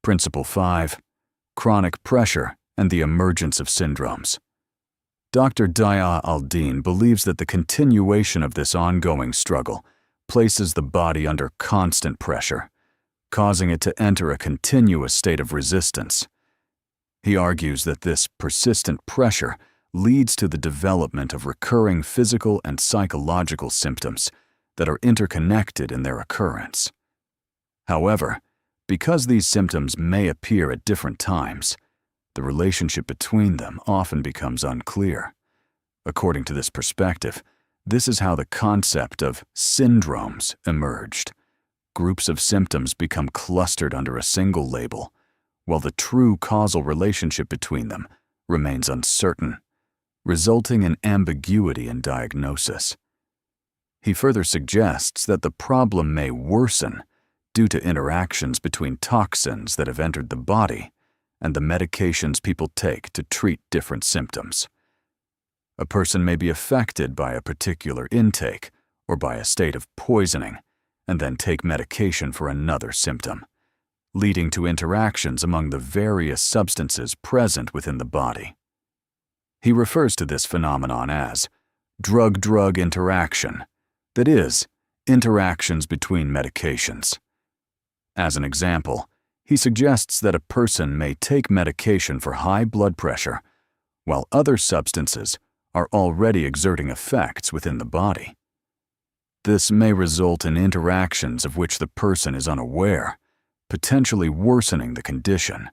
Principle 5. Chronic pressure and the emergence of syndromes. Dr. Diaa Al-Din believes that the continuation of this ongoing struggle places the body under constant pressure, causing it to enter a continuous state of resistance. He argues that this persistent pressure leads to the development of recurring physical and psychological symptoms that are interconnected in their occurrence. However, because these symptoms may appear at different times, the relationship between them often becomes unclear. According to this perspective, this is how the concept of syndromes emerged. Groups of symptoms become clustered under a single label, while the true causal relationship between them remains uncertain, resulting in ambiguity in diagnosis. He further suggests that the problem may worsen due to interactions between toxins that have entered the body and the medications people take to treat different symptoms. A person may be affected by a particular intake or by a state of poisoning and then take medication for another symptom, leading to interactions among the various substances present within the body. He refers to this phenomenon as drug-drug interaction, that is, interactions between medications. As an example, he suggests that a person may take medication for high blood pressure, while other substances are already exerting effects within the body. This may result in interactions of which the person is unaware, potentially worsening the condition.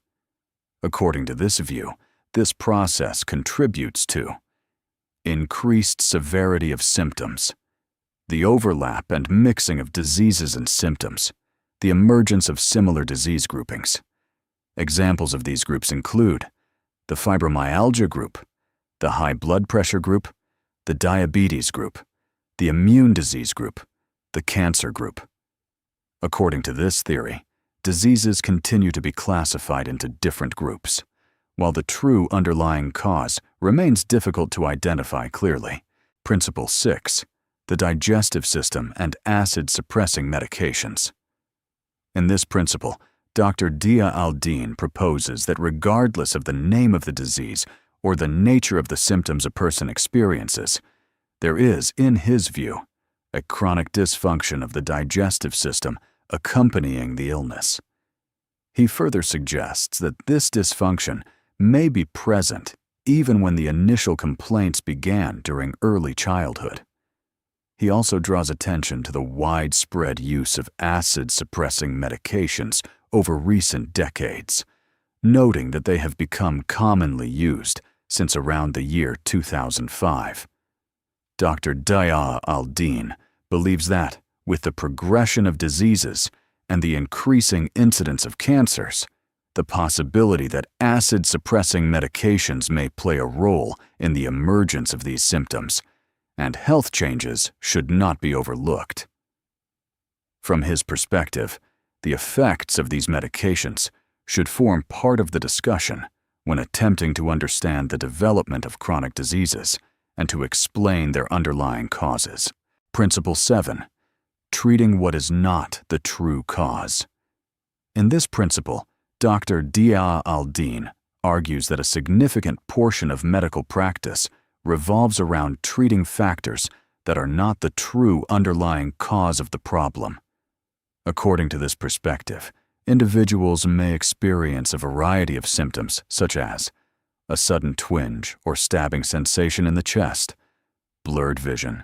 According to this view, this process contributes to increased severity of symptoms, the overlap and mixing of diseases and symptoms, the emergence of similar disease groupings. Examples of these groups include the fibromyalgia group, the high blood pressure group, the diabetes group, the immune disease group, the cancer group. According to this theory, diseases continue to be classified into different groups, while the true underlying cause remains difficult to identify clearly. Principle 6. The digestive system and acid-suppressing medications. In this principle, Dr. Diaa Al-Din proposes that regardless of the name of the disease or the nature of the symptoms a person experiences, there is, in his view, a chronic dysfunction of the digestive system accompanying the illness. He further suggests that this dysfunction may be present even when the initial complaints began during early childhood. He also draws attention to the widespread use of acid-suppressing medications over recent decades, noting that they have become commonly used since around the year 2005. Dr. Diaa Al-Din believes that, with the progression of diseases and the increasing incidence of cancers, the possibility that acid-suppressing medications may play a role in the emergence of these symptoms and health changes should not be overlooked. From his perspective, the effects of these medications should form part of the discussion when attempting to understand the development of chronic diseases and to explain their underlying causes. Principle 7. Treating what is not the true cause. In this principle, Dr. Diaa Al-Din argues that a significant portion of medical practice revolves around treating factors that are not the true underlying cause of the problem. According to this perspective, individuals may experience a variety of symptoms such as a sudden twinge or stabbing sensation in the chest, blurred vision,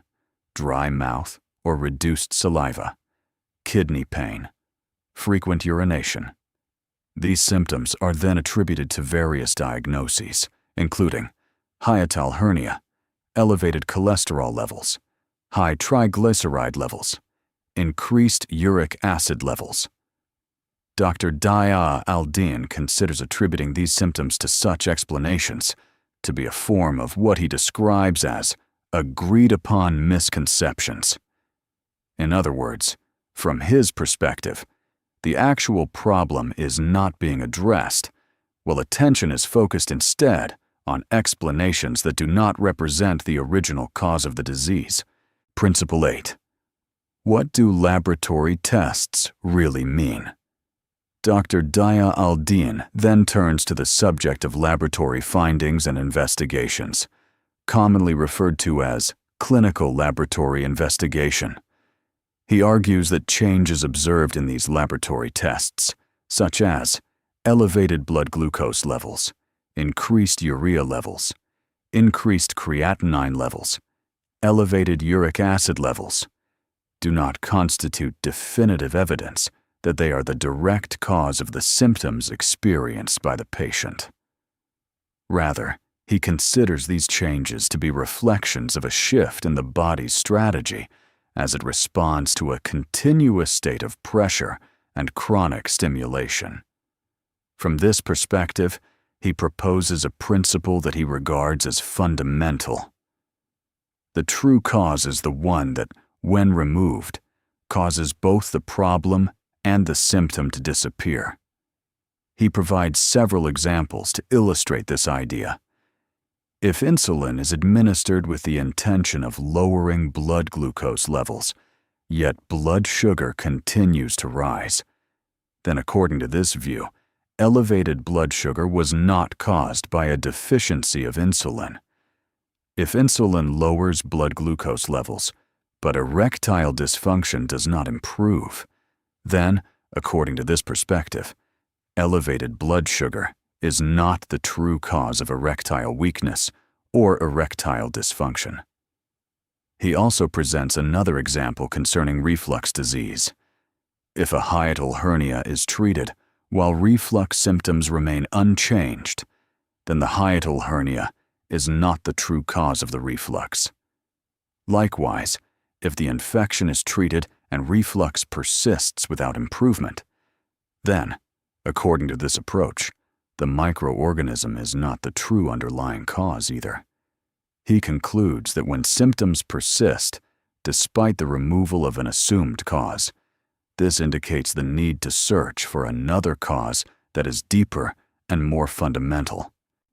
dry mouth or reduced saliva, kidney pain, frequent urination. These symptoms are then attributed to various diagnoses, including hiatal hernia, elevated cholesterol levels, high triglyceride levels, increased uric acid levels. Dr. Diaa Al-Din considers attributing these symptoms to such explanations to be a form of what he describes as agreed-upon misconceptions. In other words, from his perspective, the actual problem is not being addressed, while attention is focused instead on explanations that do not represent the original cause of the disease. Principle 8. What do laboratory tests really mean? Dr. Diaa Al-Din then turns to the subject of laboratory findings and investigations, commonly referred to as clinical laboratory investigation. He argues that changes observed in these laboratory tests, such as elevated blood glucose levels, increased urea levels, increased creatinine levels, elevated uric acid levels, do not constitute definitive evidence that they are the direct cause of the symptoms experienced by the patient. Rather, he considers these changes to be reflections of a shift in the body's strategy as it responds to a continuous state of pressure and chronic stimulation. From this perspective, he proposes a principle that he regards as fundamental. The true cause is the one that, when removed, causes both the problem and the symptom to disappear. He provides several examples to illustrate this idea. If insulin is administered with the intention of lowering blood glucose levels, yet blood sugar continues to rise, then according to this view, elevated blood sugar was not caused by a deficiency of insulin. If insulin lowers blood glucose levels, but erectile dysfunction does not improve, then, according to this perspective, elevated blood sugar is not the true cause of erectile weakness or erectile dysfunction. He also presents another example concerning reflux disease. If a hiatal hernia is treated while reflux symptoms remain unchanged, then the hiatal hernia is not the true cause of the reflux. Likewise, if the infection is treated and reflux persists without improvement, then, according to this approach, the microorganism is not the true underlying cause either. He concludes that when symptoms persist, despite the removal of an assumed cause, this indicates the need to search for another cause that is deeper and more fundamental.